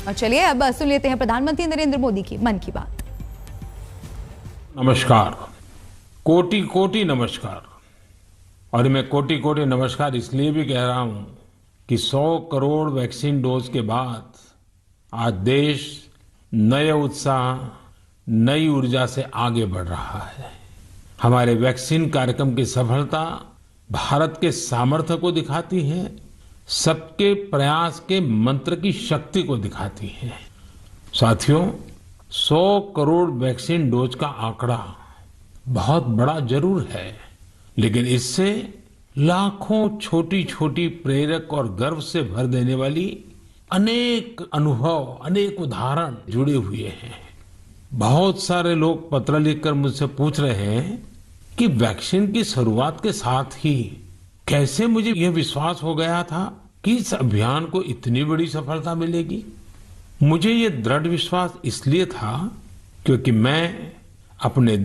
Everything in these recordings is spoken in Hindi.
और चलिए अब सुन लेते हैं प्रधानमंत्री नरेंद्र मोदी की मन की बात। नमस्कार, कोटि कोटि नमस्कार। और मैं कोटि कोटि नमस्कार इसलिए भी कह रहा हूं कि 100 करोड़ वैक्सीन डोज के बाद आज देश नए उत्साह, नई ऊर्जा से आगे बढ़ रहा है। हमारे वैक्सीन कार्यक्रम की सफलता भारत के सामर्थ्य को दिखाती है, सबके प्रयास के मंत्र की शक्ति को दिखाती है। साथियों, 100 करोड़ वैक्सीन डोज का आंकड़ा बहुत बड़ा जरूर है, लेकिन इससे लाखों छोटी छोटी प्रेरक और गर्व से भर देने वाली अनेक अनुभव, अनेक उदाहरण जुड़े हुए हैं। बहुत सारे लोग पत्र लिखकर मुझसे पूछ रहे हैं कि वैक्सीन की शुरुआत के साथ ही कैसे मुझे यह विश्वास हो गया था कि इस अभियान को इतनी बड़ी सफलता मिलेगी। मुझे ये दृढ़ विश्वास इसलिए था क्योंकि मैं अपने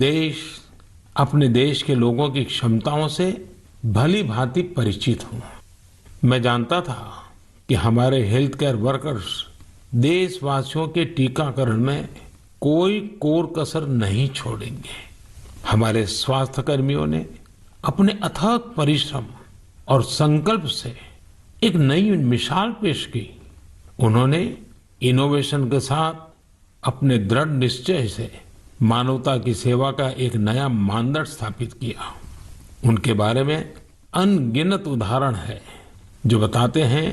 देश के लोगों की क्षमताओं से भली भांति परिचित हूं। मैं जानता था कि हमारे हेल्थ केयर वर्कर्स देशवासियों के टीकाकरण में कोई कोर कसर नहीं छोड़ेंगे। हमारे स्वास्थ्य कर्मियों ने अपने अथक परिश्रम और संकल्प से एक नई मिसाल पेश की। उन्होंने इनोवेशन के साथ अपने दृढ़ निश्चय से मानवता की सेवा का एक नया मानदंड स्थापित किया। उनके बारे में अनगिनत उदाहरण है जो बताते हैं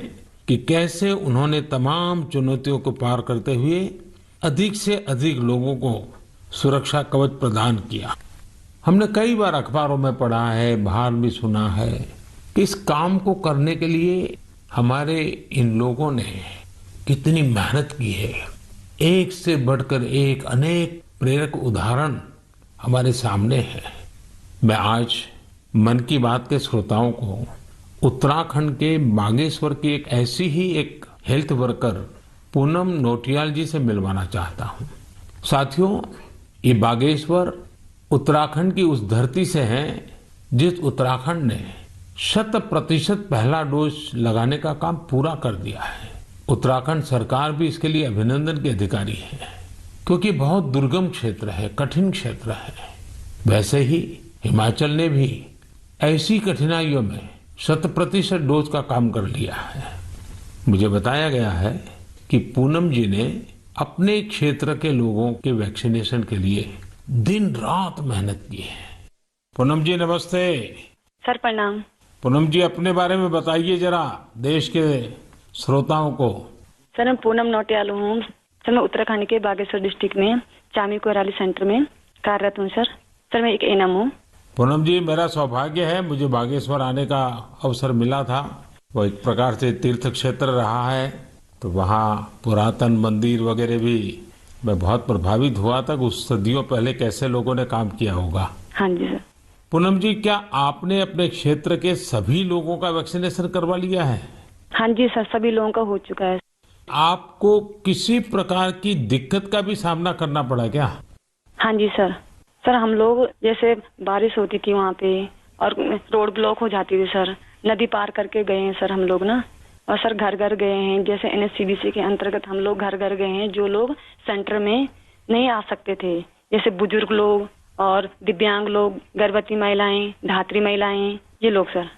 कि कैसे उन्होंने तमाम चुनौतियों को पार करते हुए अधिक से अधिक लोगों को सुरक्षा कवच प्रदान किया। हमने कई बार अखबारों में पढ़ा है, बाहर भी सुना है कि इस काम को करने के लिए हमारे इन लोगों ने कितनी मेहनत की है। एक से बढ़कर एक अनेक प्रेरक उदाहरण हमारे सामने है। मैं आज मन की बात के श्रोताओं को उत्तराखंड के बागेश्वर की एक ऐसी ही एक हेल्थ वर्कर पूनम नौटियाल जी से मिलवाना चाहता हूं। साथियों, ये बागेश्वर उत्तराखंड की उस धरती से है जिस उत्तराखंड ने 100% पहला डोज लगाने का काम पूरा कर दिया है। उत्तराखंड सरकार भी इसके लिए अभिनंदन की अधिकारी है क्योंकि बहुत दुर्गम क्षेत्र है, कठिन क्षेत्र है। वैसे ही हिमाचल ने भी ऐसी कठिनाइयों में 100% डोज का काम कर लिया है। मुझे बताया गया है कि पूनम जी ने अपने क्षेत्र के लोगों के वैक्सीनेशन के लिए दिन रात मेहनत की है। पूनम जी नमस्ते। सर प्रणाम। पूनम जी, अपने बारे में बताइए जरा देश के श्रोताओं को। सर मैं पूनम नौटियाल हूँ। सर मैं उत्तराखंड के बागेश्वर डिस्ट्रिक्ट में चामी कोराली सेंटर में कार्यरत हूँ। सर मैं एक एएनएम हूँ। पूनम जी, मेरा सौभाग्य है, मुझे बागेश्वर आने का अवसर मिला था। वो एक प्रकार से तीर्थ क्षेत्र रहा है, तो वहाँ पुरातन मंदिर वगैरह भी मैं बहुत प्रभावित हुआ था कि उस सदियों पहले कैसे लोगों ने काम किया होगा। हाँ जी सर। पूनम जी, क्या आपने अपने क्षेत्र के सभी लोगों का वैक्सीनेशन करवा लिया है? हाँ जी सर, सभी लोगों का हो चुका है। आपको किसी प्रकार की दिक्कत का भी सामना करना पड़ा क्या? हाँ जी सर। सर हम लोग जैसे बारिश होती थी वहाँ पे और रोड ब्लॉक हो जाती थी सर, नदी पार करके गए हैं सर हम लोग ना। और सर घर घर गए हैं, जैसे एनएचसीवीसी के अंतर्गत हम लोग घर घर गए हैं जो लोग सेंटर में नहीं आ सकते थे, जैसे बुजुर्ग लोग और दिव्यांग लोग, गर्भवती महिलाएं, धात्री महिलाएं, ये लोग सर।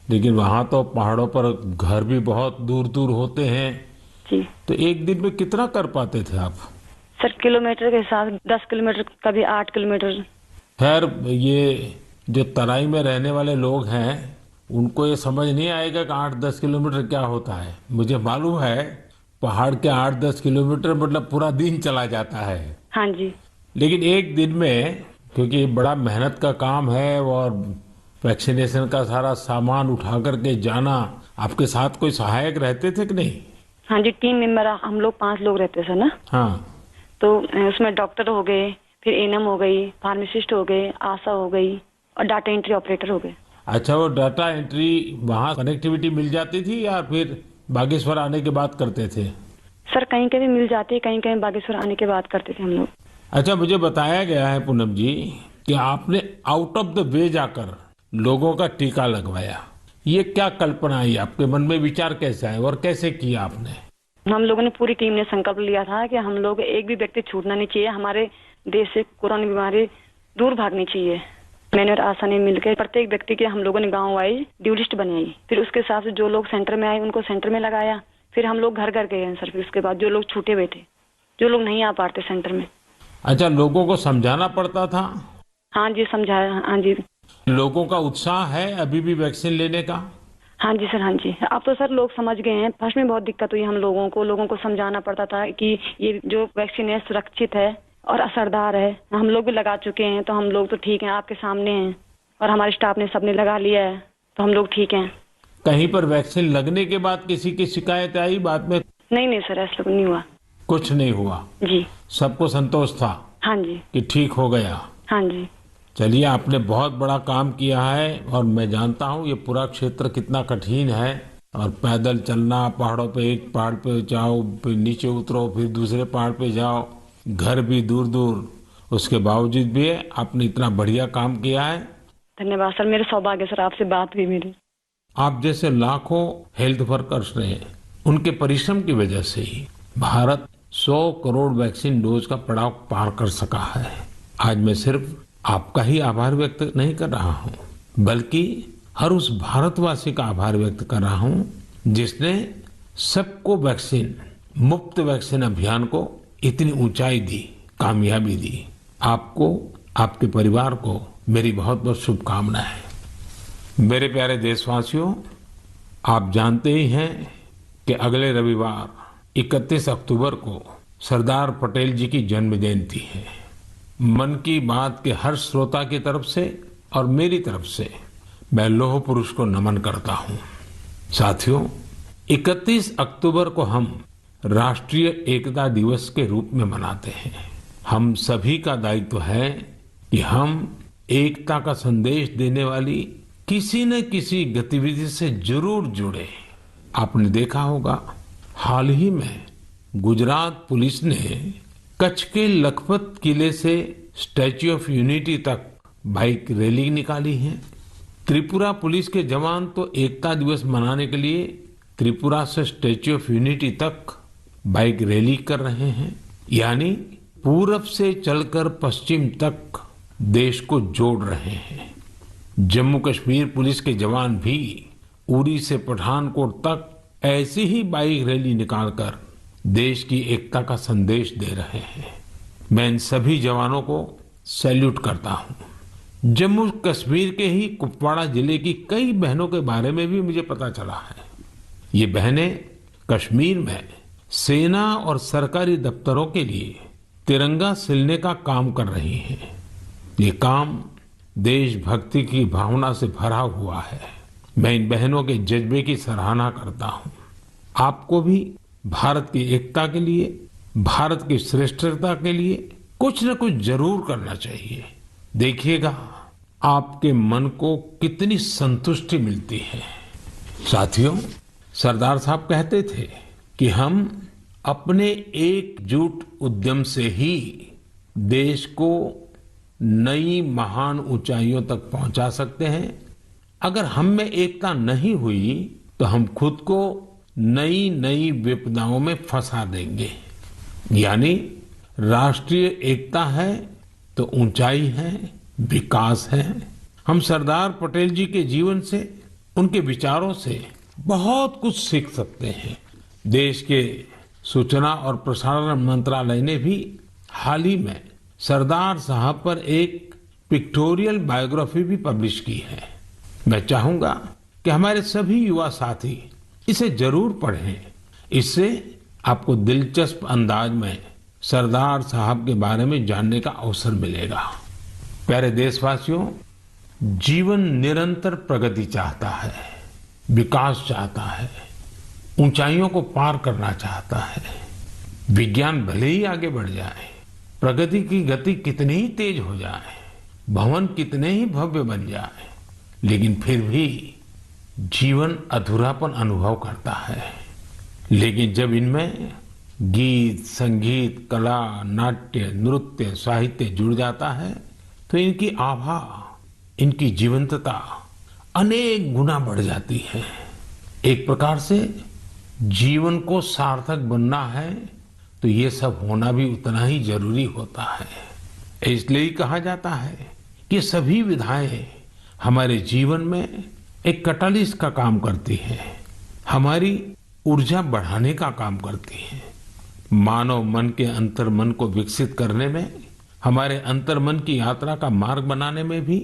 लेकिन वहाँ तो पहाड़ों पर घर भी बहुत दूर दूर होते हैं जी। तो एक दिन में कितना कर पाते थे आप? सर किलोमीटर के हिसाब 10 किलोमीटर, कभी 8 किलोमीटर। खैर, ये जो तराई में रहने वाले लोग हैं उनको ये समझ नहीं आएगा कि 8-10 किलोमीटर क्या होता है। मुझे मालूम है पहाड़ के 8-10 किलोमीटर मतलब पूरा दिन चला जाता है। हाँ जी। लेकिन एक दिन में, क्योंकि बड़ा मेहनत का काम है और वैक्सीनेशन का सारा सामान उठा करके जाना, आपके साथ कोई सहायक रहते थे कि नहीं? हाँ जी, टीम मेंबर हम लोग 5 लोग रहते सर ना। हाँ। तो उसमें डॉक्टर हो गए, फिर एएनएम हो गई, फार्मासिस्ट हो गए, आशा हो गई और डाटा एंट्री ऑपरेटर हो गए। अच्छा, वो डाटा एंट्री वहाँ कनेक्टिविटी मिल जाती थी या फिर बागेश्वर आने के बाद करते थे? सर कहीं कहीं मिल जाती है, कहीं कहीं बागेश्वर आने के बाद करते थे हम लोग। अच्छा, मुझे बताया गया है पूनम जी कि आपने आउट ऑफ द वे जाकर लोगों का टीका लगवाया। ये क्या कल्पना आई आपके मन में, विचार कैसे आया और कैसे किया आपने? हम लोगों ने पूरी टीम ने संकल्प लिया था कि हम लोग एक भी व्यक्ति छूटना नहीं चाहिए, हमारे देश से कोरोना बीमारी दूर भागनी चाहिए। मैंने और आशा ने मिलकर प्रत्येक व्यक्ति के हम लोगों ने गांव वाइज ड्यू लिस्ट बनाई, फिर उसके हिसाब से जो लोग सेंटर में आए उनको सेंटर में लगाया, फिर हम लोग घर घर गए हैं सर। फिर उसके बाद जो लोग छूटे हुए थे, जो लोग नहीं आ पाते सेंटर में। अच्छा, लोगों को समझाना पड़ता था? हाँ जी, समझाया। हाँ जी। लोगों का उत्साह है अभी भी वैक्सीन लेने का? हाँ जी सर, हाँ जी। अब तो सर लोग समझ गए हैं। फर्स्ट में बहुत दिक्कत हुई हम लोगों को समझाना पड़ता था कि ये जो वैक्सीन है सुरक्षित है और असरदार है। हम लोग भी लगा चुके हैं, तो हम लोग तो ठीक हैं, आपके सामने हैं, और हमारे स्टाफ ने सबने लगा लिया है, तो हम लोग ठीक हैं। कहीं पर वैक्सीन लगने के बाद किसी की शिकायत आई बाद में? नहीं सर, ऐसा कुछ नहीं हुआ। कुछ नहीं हुआ जी। सबको संतोष था? हाँ जी। कि ठीक हो गया? हाँ जी। चलिए, आपने बहुत बड़ा काम किया है और मैं जानता हूँ ये पूरा क्षेत्र कितना कठिन है, और पैदल चलना, पहाड़ों पे, एक पहाड़ पे जाओ, फिर नीचे उतरो, फिर दूसरे पहाड़ पे जाओ, घर भी दूर दूर, उसके बावजूद भी आपने इतना बढ़िया काम किया है। धन्यवाद सर, मेरे सौभाग्य सर, आपसे बात हुई मेरी। आप जैसे लाखों हेल्थ वर्कर्स ने, उनके परिश्रम की वजह से ही भारत 100 करोड़ वैक्सीन डोज का पड़ाव पार कर सका है। आज मैं सिर्फ आपका ही आभार व्यक्त नहीं कर रहा हूँ, बल्कि हर उस भारतवासी का आभार व्यक्त कर रहा हूँ जिसने सबको वैक्सीन, मुफ्त वैक्सीन अभियान को इतनी ऊंचाई दी, कामयाबी दी। आपको, आपके परिवार को मेरी बहुत बहुत शुभकामनाएं। मेरे प्यारे देशवासियों, आप जानते ही हैं कि अगले रविवार 31 अक्टूबर को सरदार पटेल जी की जन्म जयंती है। मन की बात के हर श्रोता की तरफ से और मेरी तरफ से मैं लौह पुरुष को नमन करता हूं। साथियों, 31 अक्टूबर को हम राष्ट्रीय एकता दिवस के रूप में मनाते हैं। हम सभी का दायित्व है कि हम एकता का संदेश देने वाली किसी न किसी गतिविधि से जरूर जुड़े। आपने देखा होगा, हाल ही में गुजरात पुलिस ने कच्छ के लखपत किले से स्टैच्यू ऑफ यूनिटी तक बाइक रैली निकाली है। त्रिपुरा पुलिस के जवान तो एकता दिवस मनाने के लिए त्रिपुरा से स्टैच्यू ऑफ यूनिटी तक बाइक रैली कर रहे हैं, यानी पूरब से चलकर पश्चिम तक देश को जोड़ रहे हैं। जम्मू कश्मीर पुलिस के जवान भी उरी से पठानकोट तक ऐसी ही बाइक रैली निकालकर देश की एकता का संदेश दे रहे हैं। मैं इन सभी जवानों को सैल्यूट करता हूं। जम्मू कश्मीर के ही कुपवाड़ा जिले की कई बहनों के बारे में भी मुझे पता चला है। ये बहनें कश्मीर में सेना और सरकारी दफ्तरों के लिए तिरंगा सिलने का काम कर रही हैं। ये काम देशभक्ति की भावना से भरा हुआ है। मैं इन बहनों के जज्बे की सराहना करता हूं। आपको भी भारत की एकता के लिए, भारत की श्रेष्ठता के लिए कुछ न कुछ जरूर करना चाहिए। देखिएगा, आपके मन को कितनी संतुष्टि मिलती है। साथियों, सरदार साहब कहते थे कि हम अपने एकजुट उद्यम से ही देश को नई महान ऊंचाइयों तक पहुंचा सकते हैं। अगर हम में एकता नहीं हुई तो हम खुद को नई नई विपदाओं में फंसा देंगे। यानी राष्ट्रीय एकता है तो ऊंचाई है, विकास है। हम सरदार पटेल जी के जीवन से, उनके विचारों से बहुत कुछ सीख सकते हैं। देश के सूचना और प्रसारण मंत्रालय ने भी हाल ही में सरदार साहब पर एक पिक्टोरियल बायोग्राफी भी पब्लिश की है। मैं चाहूंगा कि हमारे सभी युवा साथी इसे जरूर पढ़ें। इससे आपको दिलचस्प अंदाज में सरदार साहब के बारे में जानने का अवसर मिलेगा। प्यारे देशवासियों, जीवन निरंतर प्रगति चाहता है, विकास चाहता है, ऊंचाइयों को पार करना चाहता है। विज्ञान भले ही आगे बढ़ जाए, प्रगति की गति कितनी ही तेज हो जाए, भवन कितने ही भव्य बन जाए, लेकिन फिर भी जीवन अधूरापन अनुभव करता है। लेकिन जब इनमें गीत, संगीत, कला, नाट्य, नृत्य, साहित्य जुड़ जाता है तो इनकी आभा, इनकी जीवंतता अनेक गुना बढ़ जाती है। एक प्रकार से जीवन को सार्थक बनना है तो ये सब होना भी उतना ही जरूरी होता है। इसलिए ही कहा जाता है कि सभी विधाएं हमारे जीवन में एक कैटालिस्ट का काम करती है, हमारी ऊर्जा बढ़ाने का काम करती है। मानव मन के अंतर मन को विकसित करने में, हमारे अंतर मन की यात्रा का मार्ग बनाने में भी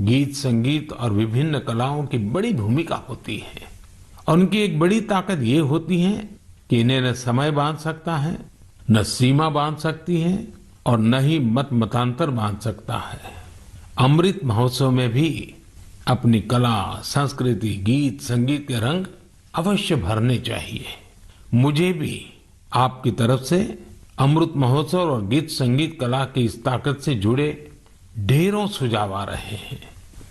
गीत, संगीत और विभिन्न कलाओं की बड़ी भूमिका होती है। और उनकी एक बड़ी ताकत ये होती है कि इन्हें न समय बांध सकता है, न सीमा बांध सकती है और न ही मत मतांतर बांध सकता है। अमृत महोत्सव में भी अपनी कला, संस्कृति, गीत, संगीत के रंग अवश्य भरने चाहिए। मुझे भी आपकी तरफ से अमृत महोत्सव और गीत संगीत कला की इस ताकत से जुड़े ढेरों सुझाव आ रहे हैं।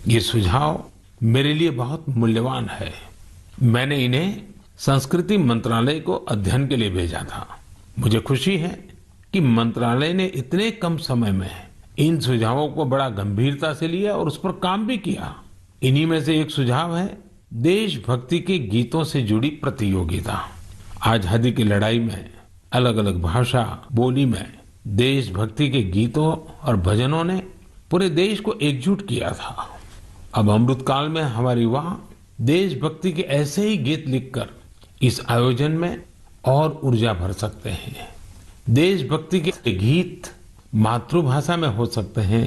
ये सुझाव मेरे लिए बहुत मूल्यवान है। मैंने इन्हें संस्कृति मंत्रालय को अध्ययन के लिए भेजा था। मुझे खुशी है कि मंत्रालय ने इतने कम समय में इन सुझावों को बड़ा गंभीरता से लिया और उस पर काम भी किया। इन्हीं में से एक सुझाव है देशभक्ति के गीतों से जुड़ी प्रतियोगिता। आजादी की लड़ाई में अलग अलग भाषा, बोली में देशभक्ति के गीतों और भजनों ने पूरे देश को एकजुट किया था। अब अमृतकाल में हमारे युवा देशभक्ति के ऐसे ही गीत लिखकर इस आयोजन में और ऊर्जा भर सकते हैं। देशभक्ति के गीत मातृभाषा में हो सकते हैं,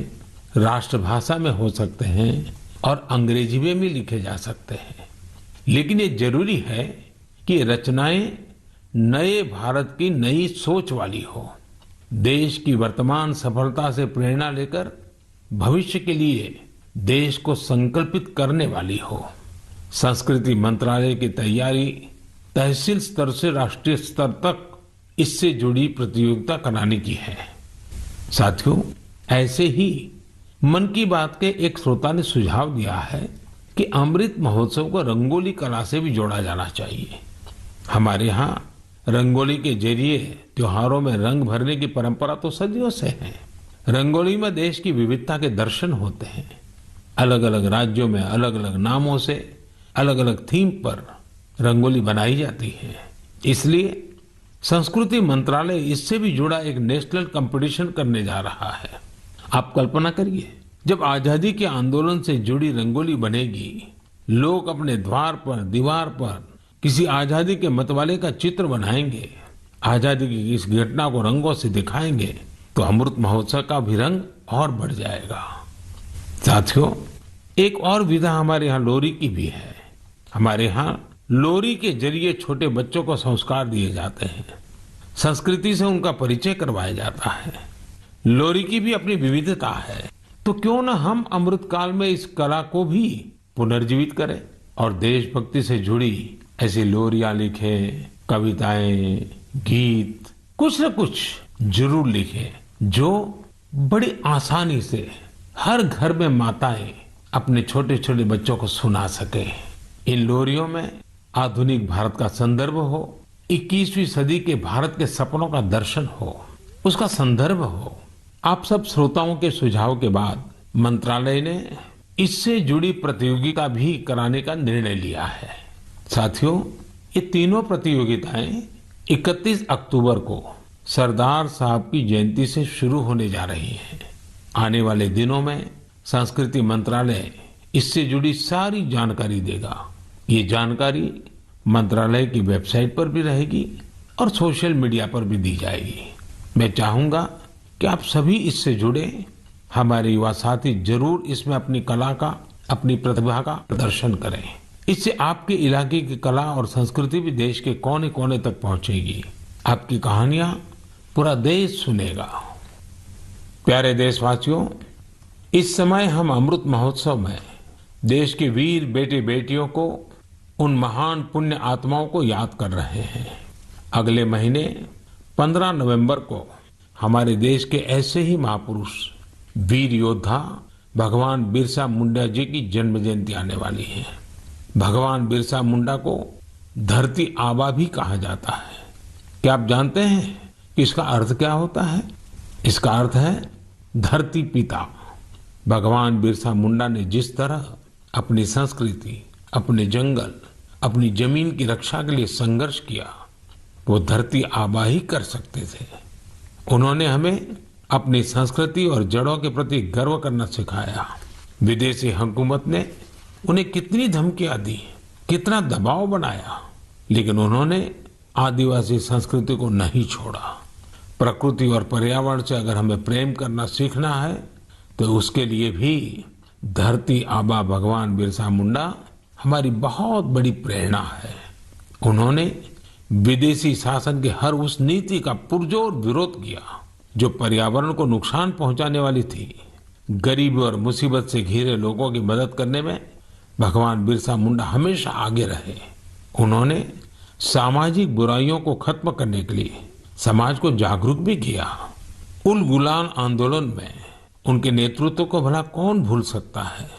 राष्ट्रभाषा में हो सकते हैं और अंग्रेजी में भी लिखे जा सकते हैं। लेकिन ये जरूरी है कि रचनाएं नए भारत की नई सोच वाली हो, देश की वर्तमान सफलता से प्रेरणा लेकर भविष्य के लिए देश को संकल्पित करने वाली हो। संस्कृति मंत्रालय की तैयारी तहसील स्तर से राष्ट्रीय स्तर तक इससे जुड़ी प्रतियोगिता कराने की है। साथियों, ऐसे ही मन की बात के एक श्रोता ने सुझाव दिया है कि अमृत महोत्सव को रंगोली कला से भी जोड़ा जाना चाहिए। हमारे यहाँ रंगोली के जरिए त्योहारों में रंग भरने की परंपरा तो सदियों से है। रंगोली में देश की विविधता के दर्शन होते हैं। अलग अलग राज्यों में अलग अलग नामों से अलग अलग थीम पर रंगोली बनाई जाती है। इसलिए संस्कृति मंत्रालय इससे भी जुड़ा एक नेशनल कंपटीशन करने जा रहा है। आप कल्पना करिए, जब आजादी के आंदोलन से जुड़ी रंगोली बनेगी, लोग अपने द्वार पर, दीवार पर किसी आजादी के मतवाले का चित्र बनाएंगे, आजादी की इस घटना को रंगों से दिखाएंगे, तो अमृत महोत्सव का भी रंग और बढ़ जाएगा। साथियों, एक और विधा हमारे यहाँ लोरी की भी है। हमारे यहाँ लोरी के जरिए छोटे बच्चों को संस्कार दिए जाते हैं, संस्कृति से उनका परिचय करवाया जाता है। लोरी की भी अपनी विविधता है, तो क्यों न हम अमृतकाल में इस कला को भी पुनर्जीवित करें और देशभक्ति से जुड़ी ऐसी लोरियां लिखें, कविताएं, गीत, कुछ न कुछ जरूर लिखें जो बड़ी आसानी से हर घर में माताएं अपने छोटे छोटे बच्चों को सुना सके। इन लोरियों में आधुनिक भारत का संदर्भ हो, 21वीं सदी के भारत के सपनों का दर्शन हो, उसका संदर्भ हो। आप सब श्रोताओं के सुझाव के बाद मंत्रालय ने इससे जुड़ी प्रतियोगिता भी कराने का निर्णय लिया है। साथियों, ये तीनों प्रतियोगिताएं 31 अक्टूबर को सरदार साहब की जयंती से शुरू होने जा रही हैं। आने वाले दिनों में संस्कृति मंत्रालय इससे जुड़ी सारी जानकारी देगा। ये जानकारी मंत्रालय की वेबसाइट पर भी रहेगी और सोशल मीडिया पर भी दी जाएगी। मैं चाहूंगा कि आप सभी इससे जुड़े, हमारे युवा साथी जरूर इसमें अपनी कला का, अपनी प्रतिभा का प्रदर्शन करें। इससे आपके इलाके की कला और संस्कृति भी देश के कोने कोने तक पहुंचेगी। आपकी कहानियां पूरा देश सुनेगा। प्यारे देशवासियों, इस समय हम अमृत महोत्सव में देश के वीर बेटे बेटियों को, उन महान पुण्य आत्माओं को याद कर रहे हैं। अगले महीने 15 नवंबर को हमारे देश के ऐसे ही महापुरुष, वीर योद्धा भगवान बिरसा मुंडा जी की जन्म जयंती आने वाली है। भगवान बिरसा मुंडा को धरती आबा भी कहा जाता है। क्या आप जानते हैं कि इसका अर्थ क्या होता है? इसका अर्थ है धरती पिता। भगवान बिरसा मुंडा ने जिस तरह अपनी संस्कृति, अपने जंगल, अपनी जमीन की रक्षा के लिए संघर्ष किया वो धरती आबा ही कर सकते थे। उन्होंने हमें अपनी संस्कृति और जड़ों के प्रति गर्व करना सिखाया। विदेशी हुकूमत ने उन्हें कितनी धमकियां दी, कितना दबाव बनाया, लेकिन उन्होंने आदिवासी संस्कृति को नहीं छोड़ा। प्रकृति और पर्यावरण से अगर हमें प्रेम करना सीखना है तो उसके लिए भी धरती आबा भगवान बिरसा मुंडा हमारी बहुत बड़ी प्रेरणा है। उन्होंने विदेशी शासन के हर उस नीति का पुरजोर विरोध किया जो पर्यावरण को नुकसान पहुंचाने वाली थी। गरीबी और मुसीबत से घिरे लोगों की मदद करने में भगवान बिरसा मुंडा हमेशा आगे रहे। उन्होंने सामाजिक बुराइयों को खत्म करने के लिए समाज को जागरूक भी किया। उल गुलान आंदोलन में उनके नेतृत्व को भला कौन भूल सकता है।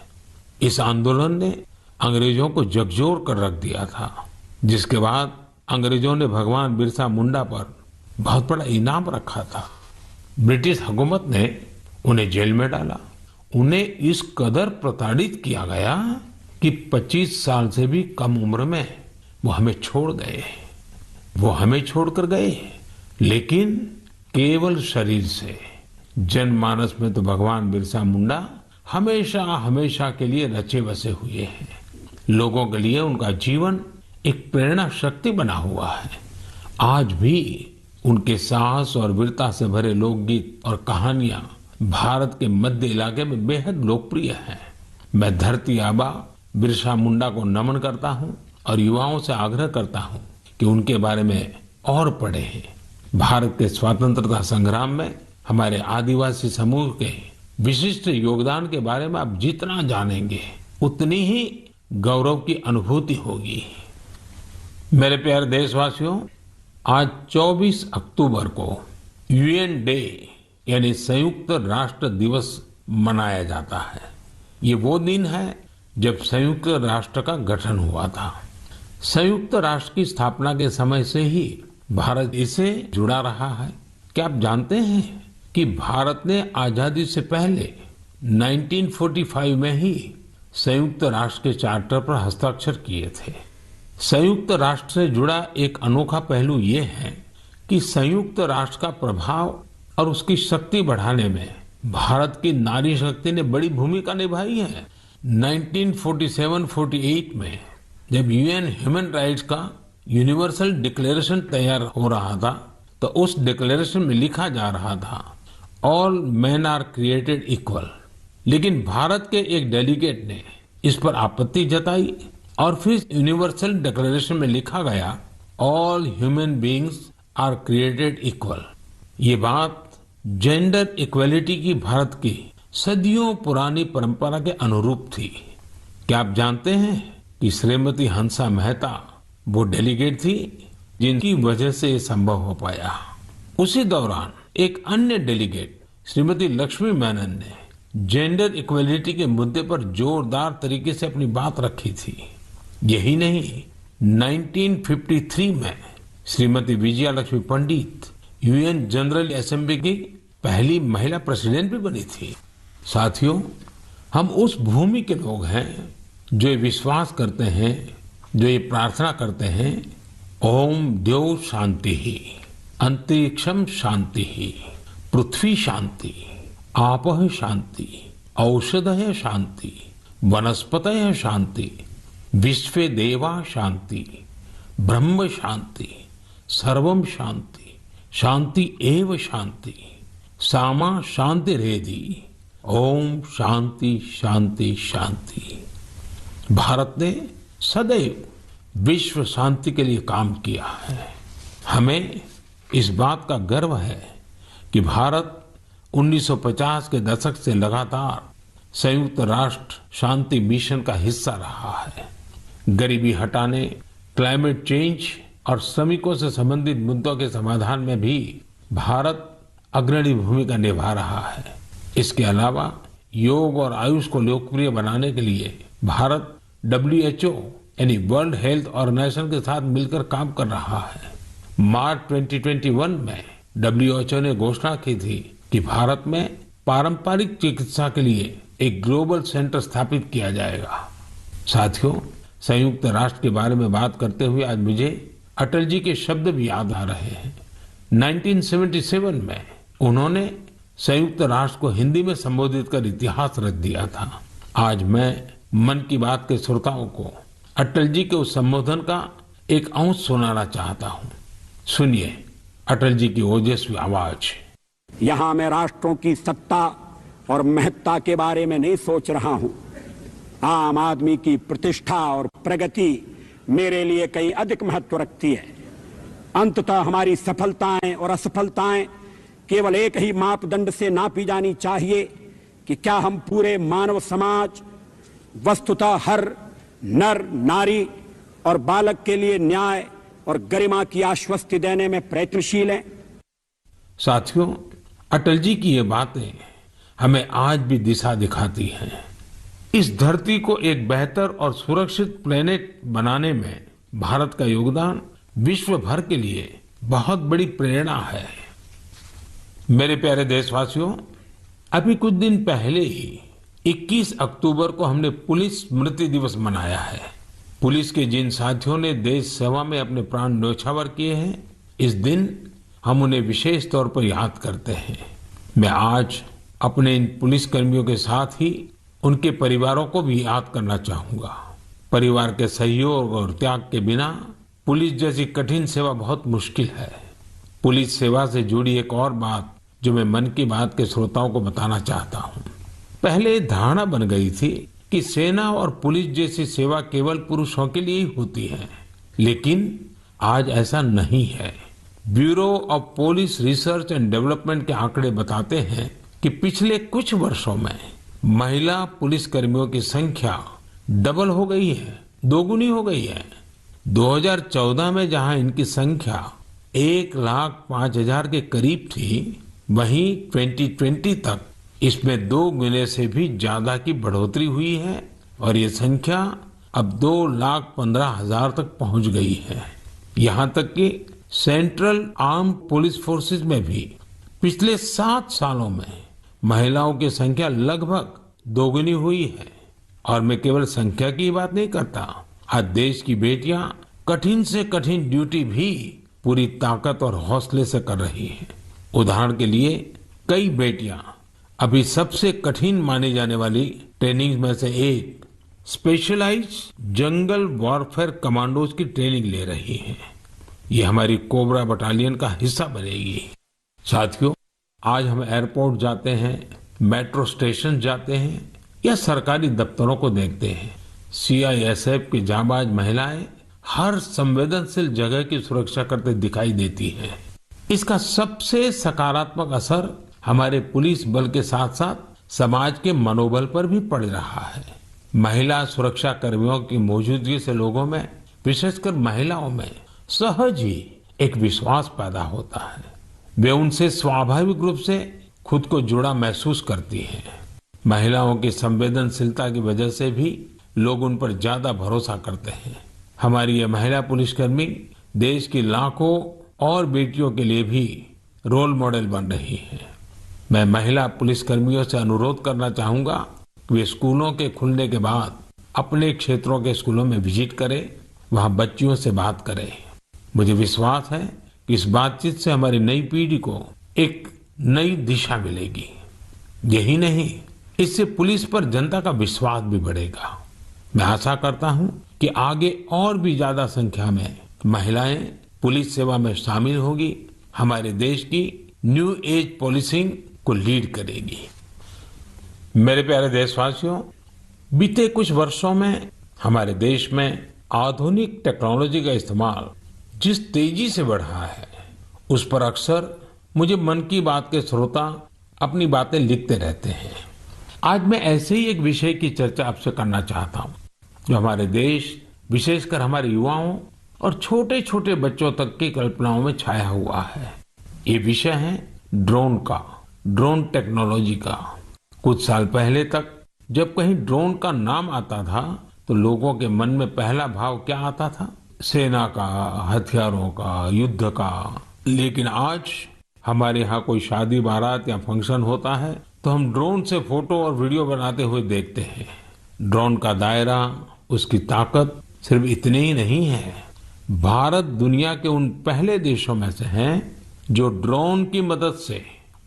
इस आंदोलन ने अंग्रेजों को झकझोर कर रख दिया था, जिसके बाद अंग्रेजों ने भगवान बिरसा मुंडा पर बहुत बड़ा इनाम रखा था। ब्रिटिश हुकूमत ने उन्हें जेल में डाला। उन्हें इस कदर प्रताड़ित किया गया कि 25 साल से भी कम उम्र में वो हमें छोड़ गए। वो हमें छोड़कर गए, लेकिन केवल शरीर से। जनमानस में तो भगवान बिरसा मुंडा हमेशा हमेशा के लिए रचे बसे हुए हैं। लोगों के लिए उनका जीवन एक प्रेरणा शक्ति बना हुआ है। आज भी उनके साहस और वीरता से भरे लोकगीत और कहानियां भारत के मध्य इलाके में बेहद लोकप्रिय हैं। मैं धरती आबा बिरसा मुंडा को नमन करता हूं और युवाओं से आग्रह करता हूं कि उनके बारे में और पढ़ें। भारत के स्वतंत्रता संग्राम में हमारे आदिवासी समूह के विशिष्ट योगदान के बारे में आप जितना जानेंगे उतनी ही गौरव की अनुभूति होगी। मेरे प्यारे देशवासियों, आज 24 अक्टूबर को यूएन डे यानी संयुक्त राष्ट्र दिवस मनाया जाता है। ये वो दिन है जब संयुक्त राष्ट्र का गठन हुआ था। संयुक्त राष्ट्र की स्थापना के समय से ही भारत इससे जुड़ा रहा है। क्या आप जानते हैं कि भारत ने आजादी से पहले 1945 में ही संयुक्त राष्ट्र के चार्टर पर हस्ताक्षर किए थे। संयुक्त राष्ट्र से जुड़ा एक अनोखा पहलू ये है कि संयुक्त राष्ट्र का प्रभाव और उसकी शक्ति बढ़ाने में भारत की नारी शक्ति ने बड़ी भूमिका निभाई है। 1947-48 में जब यूएन ह्यूमन राइट्स का यूनिवर्सल डिक्लेरेशन तैयार हो रहा था तो उस डिक्लेरेशन में लिखा जा रहा था all man are created equal, लेकिन भारत के एक डेलीगेट ने इस पर आपत्ति जताई और फिर यूनिवर्सल डिक्लेरेशन में लिखा गया all human beings are created equal. ये बात जेंडर इक्वलिटी की भारत की सदियों पुरानी परंपरा के अनुरूप थी। क्या आप जानते हैं कि श्रीमती हंसा मेहता वो डेलीगेट थी जिनकी वजह से ये संभव हो पाया। उसी दौरान एक अन्य डेलीगेट श्रीमती लक्ष्मी मेनन ने जेंडर इक्वलिटी के मुद्दे पर जोरदार तरीके से अपनी बात रखी थी। यही नहीं, 1953 में श्रीमती विजया लक्ष्मी पंडित यूएन जनरल असेंबली की पहली महिला प्रेसिडेंट भी बनी थी। साथियों, हम उस भूमि के लोग हैं जो ये विश्वास करते हैं, जो ये प्रार्थना करते हैं, ओम द्यौ शांति ही, अंतरिक्षम शांति ही, पृथ्वी शांति, आपः शांति, औषधय शांति, वनस्पतय शांति, विश्वे देवा शांति, ब्रह्म शांति, सर्वम शांति, शांति एव शांति, सामा शांति रेधि, ओम शांति शांति शांति। भारत ने सदैव विश्व शांति के लिए काम किया है। हमें इस बात का गर्व है कि भारत 1950 के दशक से लगातार संयुक्त राष्ट्र शांति मिशन का हिस्सा रहा है। गरीबी हटाने, क्लाइमेट चेंज और श्रमिकों से संबंधित मुद्दों के समाधान में भी भारत अग्रणी भूमिका निभा रहा है। इसके अलावा योग और आयुष को लोकप्रिय बनाने के लिए भारत WHO यानी वर्ल्ड हेल्थ ऑर्गेनाइजेशन के साथ मिलकर काम कर रहा है। मार्च 2021 में WHO ने घोषणा की थी कि भारत में पारंपरिक चिकित्सा के लिए एक ग्लोबल सेंटर स्थापित किया जाएगा। साथियों, संयुक्त राष्ट्र के बारे में बात करते हुए आज मुझे अटल जी के शब्द भी याद आ रहे हैं। 1977 में उन्होंने संयुक्त राष्ट्र को हिंदी में संबोधित कर इतिहास रच दिया था। आज मैं मन की बात के श्रोताओं को अटल जी के उस संबोधन का एक अंश सुनाना चाहता हूं। सुनिए अटल जी की ओजस्वी आवाज। यहां मैं राष्ट्रों की सत्ता और महत्ता के बारे में नहीं सोच रहा हूं। आम आदमी की प्रतिष्ठा और प्रगति मेरे लिए कहीं अधिक महत्व रखती है। अंततः हमारी सफलताएं और असफलताएं केवल एक ही मापदंड से नापी जानी चाहिए कि क्या हम पूरे मानव समाज, वस्तुतः हर नर नारी और बालक के लिए न्याय और गरिमा की आश्वस्ति देने में प्रयत्नशील हैं। साथियों, अटल जी की ये बातें हमें आज भी दिशा दिखाती हैं। इस धरती को एक बेहतर और सुरक्षित प्लेनेट बनाने में भारत का योगदान विश्व भर के लिए बहुत बड़ी प्रेरणा है। मेरे प्यारे देशवासियों, अभी कुछ दिन पहले ही 21 अक्टूबर को हमने पुलिस स्मृति दिवस मनाया है। पुलिस के जिन साथियों ने देश सेवा में अपने प्राण न्यौछावर किए हैं, इस दिन हम उन्हें विशेष तौर पर याद करते हैं। मैं आज अपने इन पुलिसकर्मियों के साथ ही उनके परिवारों को भी याद करना चाहूंगा। परिवार के सहयोग और त्याग के बिना पुलिस जैसी कठिन सेवा बहुत मुश्किल है। पुलिस सेवा से जुड़ी एक और बात जो मैं मन की बात के श्रोताओं को बताना चाहता हूं। पहले धारणा बन गई थी कि सेना और पुलिस जैसी सेवा केवल पुरुषों के लिए ही होती है, लेकिन आज ऐसा नहीं है। Bureau of police research and development के आंकड़े बताते हैं कि पिछले कुछ वर्षों में महिला पुलिसकर्मियों की संख्या डबल हो गई है, दोगुनी हो गई है। 2014 में जहां इनकी संख्या 1,05,000 के करीब थी, वहीं 2020 तक इसमें 2 गुने से भी ज्यादा की बढ़ोतरी हुई है और ये संख्या अब 2,15,000 तक पहुंच गई है। यहां तक कि सेंट्रल आर्म पुलिस फोर्सेस में भी पिछले 7 सालों में महिलाओं की संख्या लगभग दोगुनी हुई है। और मैं केवल संख्या की बात नहीं करता, आज देश की बेटियां कठिन से कठिन ड्यूटी भी पूरी ताकत और हौसले से कर रही हैं। उदाहरण के लिए कई बेटियां अभी सबसे कठिन मानी जाने वाली ट्रेनिंग में से एक स्पेशलाइज्ड जंगल वॉरफेयर कमांडोज की ट्रेनिंग ले रही हैं। ये हमारी कोबरा बटालियन का हिस्सा बनेगी। साथियों, आज हम एयरपोर्ट जाते हैं, मेट्रो स्टेशन जाते हैं या सरकारी दफ्तरों को देखते हैं। सीआईएसएफ की जांबाज महिलाएं हर संवेदनशील जगह की सुरक्षा करते दिखाई देती हैं। इसका सबसे सकारात्मक असर हमारे पुलिस बल के साथ साथ समाज के मनोबल पर भी पड़ रहा है। महिला सुरक्षा कर्मियों की मौजूदगी से लोगों में, विशेषकर महिलाओं में सहज ही एक विश्वास पैदा होता है। वे उनसे स्वाभाविक रूप से खुद को जुड़ा महसूस करती हैं। महिलाओं की संवेदनशीलता की वजह से भी लोग उन पर ज्यादा भरोसा करते हैं। हमारी ये महिला पुलिसकर्मी देश की लाखों और बेटियों के लिए भी रोल मॉडल बन रही है। मैं महिला पुलिसकर्मियों से अनुरोध करना चाहूंगा कि वे स्कूलों के खुलने के बाद अपने क्षेत्रों के स्कूलों में विजिट करें, वहां बच्चियों से बात करें। मुझे विश्वास है कि इस बातचीत से हमारी नई पीढ़ी को एक नई दिशा मिलेगी। यही नहीं, इससे पुलिस पर जनता का विश्वास भी बढ़ेगा। मैं आशा करता हूं कि आगे और भी ज्यादा संख्या में महिलाएं पुलिस सेवा में शामिल होगी, हमारे देश की न्यू एज पुलिसिंग को लीड करेगी। मेरे प्यारे देशवासियों, बीते कुछ वर्षों में हमारे देश में आधुनिक टेक्नोलॉजी का इस्तेमाल जिस तेजी से बढ़ा है, उस पर अक्सर मुझे मन की बात के श्रोता अपनी बातें लिखते रहते हैं। आज मैं ऐसे ही एक विषय की चर्चा आपसे करना चाहता हूं, जो हमारे देश, विशेषकर हमारे युवाओं और छोटे छोटे बच्चों तक की कल्पनाओं में छाया हुआ है। ये विषय है ड्रोन टेक्नोलॉजी का। कुछ साल पहले तक जब कहीं ड्रोन का नाम आता था तो लोगों के मन में पहला भाव क्या आता था? सेना का, हथियारों का, युद्ध का। लेकिन आज हमारे यहाँ कोई शादी बारात या फंक्शन होता है तो हम ड्रोन से फोटो और वीडियो बनाते हुए देखते हैं। ड्रोन का दायरा, उसकी ताकत सिर्फ इतने ही नहीं है, भारत दुनिया के उन पहले देशों में से है जो ड्रोन की मदद से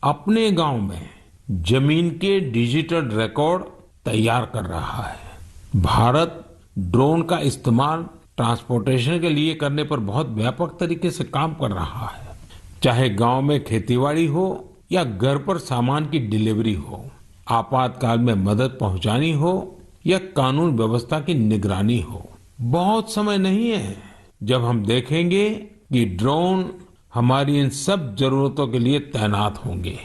अपने गांव में जमीन के डिजिटल रिकॉर्ड तैयार कर रहा है। भारत ड्रोन का इस्तेमाल ट्रांसपोर्टेशन के लिए करने पर बहुत व्यापक तरीके से काम कर रहा है। चाहे गांव में खेतीबाड़ी हो या घर पर सामान की डिलीवरी हो, आपातकाल में मदद पहुंचानी हो या कानून व्यवस्था की निगरानी हो, बहुत समय नहीं है जब हम देखेंगे कि ड्रोन हमारी इन सब जरूरतों के लिए तैनात होंगे।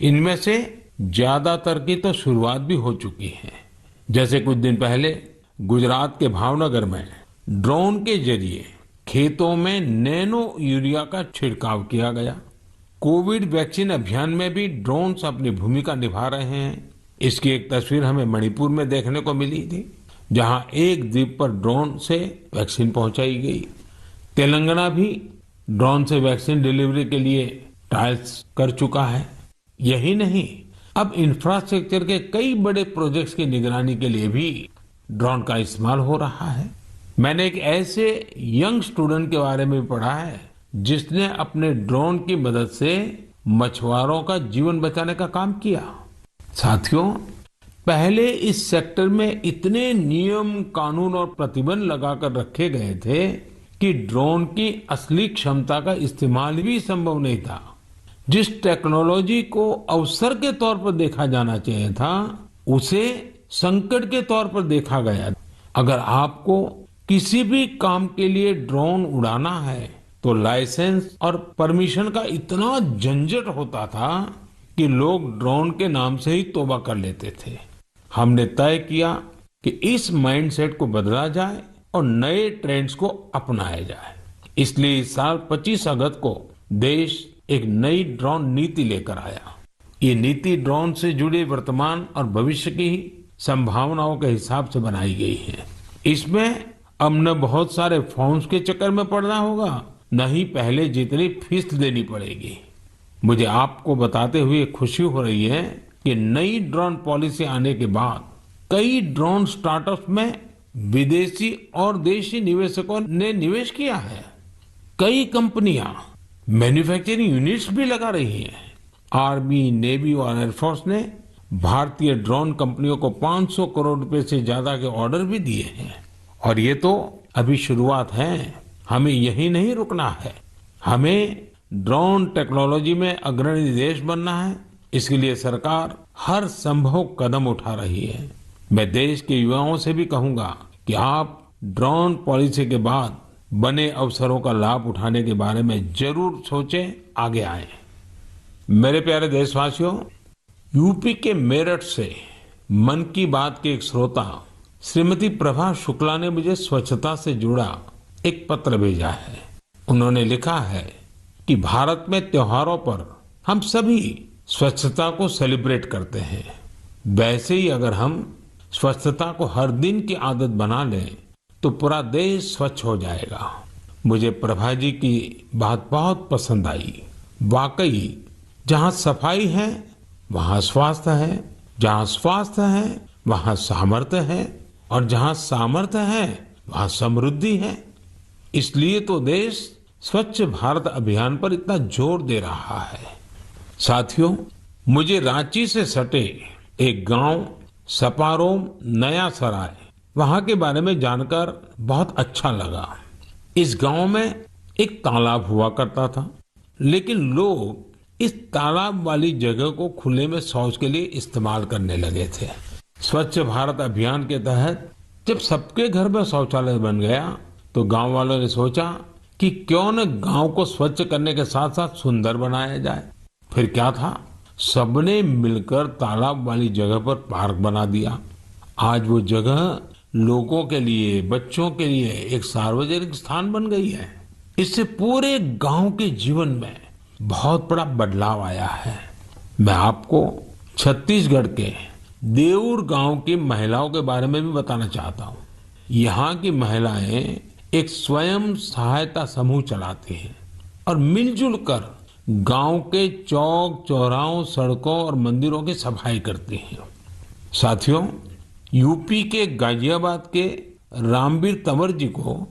इनमें से ज्यादातर की तो शुरुआत भी हो चुकी है। जैसे कुछ दिन पहले गुजरात के भावनगर में ड्रोन के जरिए खेतों में नैनो यूरिया का छिड़काव किया गया। कोविड वैक्सीन अभियान में भी ड्रोन्स अपनी भूमिका निभा रहे हैं। इसकी एक तस्वीर हमें मणिपुर में देखने को मिली थी, जहां एक द्वीप पर ड्रोन से वैक्सीन पहुंचाई गई। तेलंगाना भी ड्रोन से वैक्सीन डिलीवरी के लिए ट्रायल्स कर चुका है। यही नहीं, अब इंफ्रास्ट्रक्चर के कई बड़े प्रोजेक्ट्स की निगरानी के लिए भी ड्रोन का इस्तेमाल हो रहा है। मैंने एक ऐसे यंग स्टूडेंट के बारे में पढ़ा है जिसने अपने ड्रोन की मदद से मछुआरों का जीवन बचाने का काम किया। साथियों, पहले इस सेक्टर में इतने नियम, कानून और प्रतिबंध लगाकर रखे गए थे कि ड्रोन की असली क्षमता का इस्तेमाल भी संभव नहीं था। जिस टेक्नोलॉजी को अवसर के तौर पर देखा जाना चाहिए था, उसे संकट के तौर पर देखा गया। अगर आपको किसी भी काम के लिए ड्रोन उड़ाना है तो लाइसेंस और परमिशन का इतना झंझट होता था कि लोग ड्रोन के नाम से ही तौबा कर लेते थे। हमने तय किया कि इस माइंडसेट को बदला जाए और नए ट्रेंड्स को अपनाया जाए। इसलिए इस साल 25 अगस्त को देश एक नई ड्रोन नीति लेकर आया। ये नीति ड्रोन से जुड़े वर्तमान और भविष्य की संभावनाओं के हिसाब से बनाई गई है। इसमें अब न बहुत सारे फॉर्म्स के चक्कर में पड़ना होगा, न ही पहले जितनी फीस देनी पड़ेगी। मुझे आपको बताते हुए खुशी हो रही है कि नई ड्रोन पॉलिसी आने के बाद कई ड्रोन स्टार्टअप्स में विदेशी और देशी निवेशकों ने निवेश किया है। कई कंपनियां मैन्युफैक्चरिंग यूनिट्स भी लगा रही हैं। आर्मी, नेवी और एयरफोर्स ने भारतीय ड्रोन कंपनियों को 500 करोड़ रुपए से ज्यादा के ऑर्डर भी दिए हैं। और ये तो अभी शुरुआत है, हमें यही नहीं रुकना है। हमें ड्रोन टेक्नोलॉजी में अग्रणी देश बनना है। इसके लिए सरकार हर संभव कदम उठा रही है। मैं देश के युवाओं से भी कहूंगा कि आप ड्रोन पॉलिसी के बाद बने अवसरों का लाभ उठाने के बारे में जरूर सोचें, आगे आएं। मेरे प्यारे देशवासियों, यूपी के मेरठ से मन की बात के एक श्रोता श्रीमती प्रभा शुक्ला ने मुझे स्वच्छता से जुड़ा एक पत्र भेजा है। उन्होंने लिखा है कि भारत में त्योहारों पर हम सभी स्वच्छता को सेलिब्रेट करते हैं। वैसे ही अगर हम स्वच्छता को हर दिन की आदत बना लें तो पूरा देश स्वच्छ हो जाएगा। मुझे प्रभा जी की बात बहुत पसंद आई। वाकई जहाँ सफाई है वहाँ स्वास्थ्य है, जहाँ स्वास्थ्य है वहाँ सामर्थ्य है, और जहाँ सामर्थ्य है वहाँ समृद्धि है। इसलिए तो देश स्वच्छ भारत अभियान पर इतना जोर दे रहा है। साथियों, मुझे रांची से सटे एक गांव सपारोम नया सराय, वहां के बारे में जानकर बहुत अच्छा लगा। इस गांव में एक तालाब हुआ करता था, लेकिन लोग इस तालाब वाली जगह को खुले में शौच के लिए इस्तेमाल करने लगे थे। स्वच्छ भारत अभियान के तहत जब सबके घर में शौचालय बन गया तो गांव वालों ने सोचा कि क्यों न गांव को स्वच्छ करने के साथ साथ सुंदर बनाया जाए। फिर क्या था, सबने मिलकर तालाब वाली जगह पर पार्क बना दिया। आज वो जगह लोगों के लिए, बच्चों के लिए एक सार्वजनिक स्थान बन गई है। इससे पूरे गांव के जीवन में बहुत बड़ा बदलाव आया है। मैं आपको छत्तीसगढ़ के देऊर गांव की महिलाओं के बारे में भी बताना चाहता हूँ। यहाँ की महिलाएं एक स्वयं सहायता समूह चलाती हैं और मिलजुल कर गांव के चौक चौराहों, सड़कों और मंदिरों की सफाई करती हैं। साथियों, यूपी के गाजियाबाद के रामवीर तंवर जी को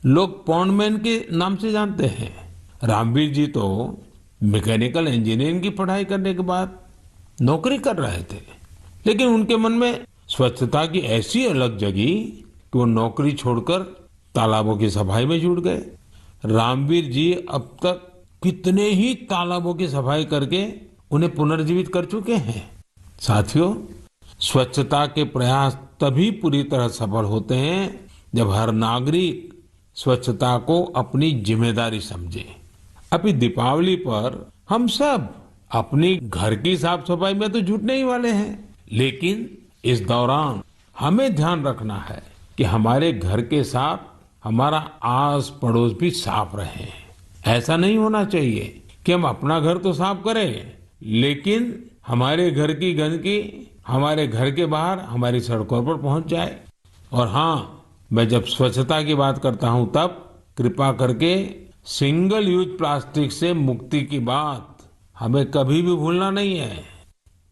लोग पॉन्डमैन के नाम से जानते हैं। रामवीर जी तो मैकेनिकल इंजीनियरिंग की पढ़ाई करने के बाद नौकरी कर रहे थे, लेकिन उनके मन में स्वच्छता की ऐसी अलग जगी कि वो नौकरी छोड़कर तालाबों की सफाई में जुट गए। रामवीर जी अब तक कितने ही तालाबों की सफाई करके उन्हें पुनर्जीवित कर चुके हैं। साथियों, स्वच्छता के प्रयास तभी पूरी तरह सफल होते हैं जब हर नागरिक स्वच्छता को अपनी जिम्मेदारी समझे। अभी दीपावली पर हम सब अपनी घर की साफ सफाई में तो जुटने ही वाले हैं, लेकिन इस दौरान हमें ध्यान रखना है कि हमारे घर के साथ हमारा आस पड़ोस भी साफ रहे। ऐसा नहीं होना चाहिए कि हम अपना घर तो साफ करें, लेकिन हमारे घर की गंदगी हमारे घर के बाहर हमारी सड़कों पर पहुंच जाए। और हाँ, मैं जब स्वच्छता की बात करता हूं तब कृपा करके सिंगल यूज प्लास्टिक से मुक्ति की बात हमें कभी भी भूलना नहीं है।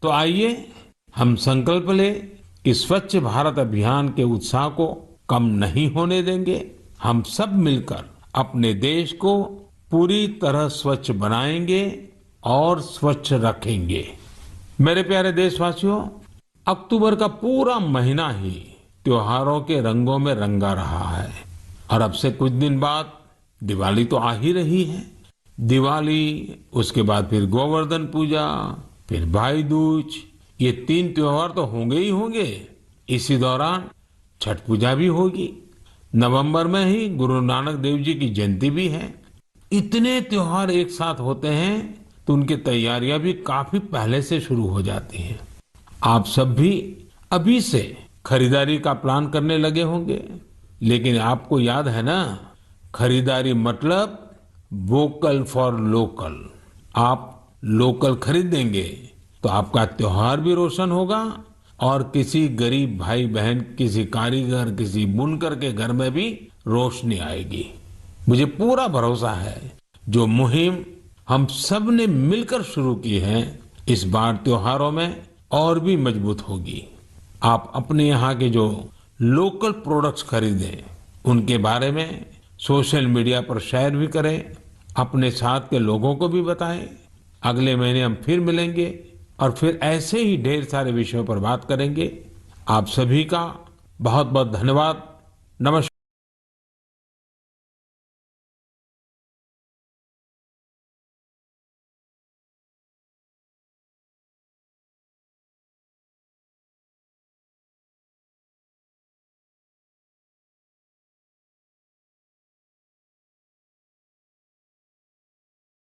तो आइए हम संकल्प लें कि स्वच्छ भारत अभियान के उत्साह को कम नहीं होने देंगे। हम सब मिलकर अपने देश को पूरी तरह स्वच्छ बनाएंगे और स्वच्छ रखेंगे। मेरे प्यारे देशवासियों, अक्टूबर का पूरा महीना ही त्योहारों के रंगों में रंगा रहा है और अब से कुछ दिन बाद दिवाली तो आ ही रही है। दिवाली, उसके बाद फिर गोवर्धन पूजा, फिर भाई दूज, ये 3 त्योहार तो होंगे ही होंगे। इसी दौरान छठ पूजा भी होगी। नवंबर में ही गुरु नानक देव जी की जयंती भी है। इतने त्योहार एक साथ होते हैं तो उनकी तैयारियां भी काफी पहले से शुरू हो जाती हैं। आप सब भी अभी से खरीदारी का प्लान करने लगे होंगे, लेकिन आपको याद है ना, खरीदारी मतलब वोकल फॉर लोकल। आप लोकल खरीदेंगे तो आपका त्योहार भी रोशन होगा और किसी गरीब भाई बहन, किसी कारीगर, किसी बुनकर के घर में भी रोशनी आएगी। मुझे पूरा भरोसा है जो मुहिम हम सब ने मिलकर शुरू की है, इस बार त्योहारों में और भी मजबूत होगी। आप अपने यहाँ के जो लोकल प्रोडक्ट्स खरीदें, उनके बारे में सोशल मीडिया पर शेयर भी करें, अपने साथ के लोगों को भी बताएं। अगले महीने हम फिर मिलेंगे और फिर ऐसे ही ढेर सारे विषयों पर बात करेंगे। आप सभी का बहुत बहुत धन्यवाद। नमस्कार।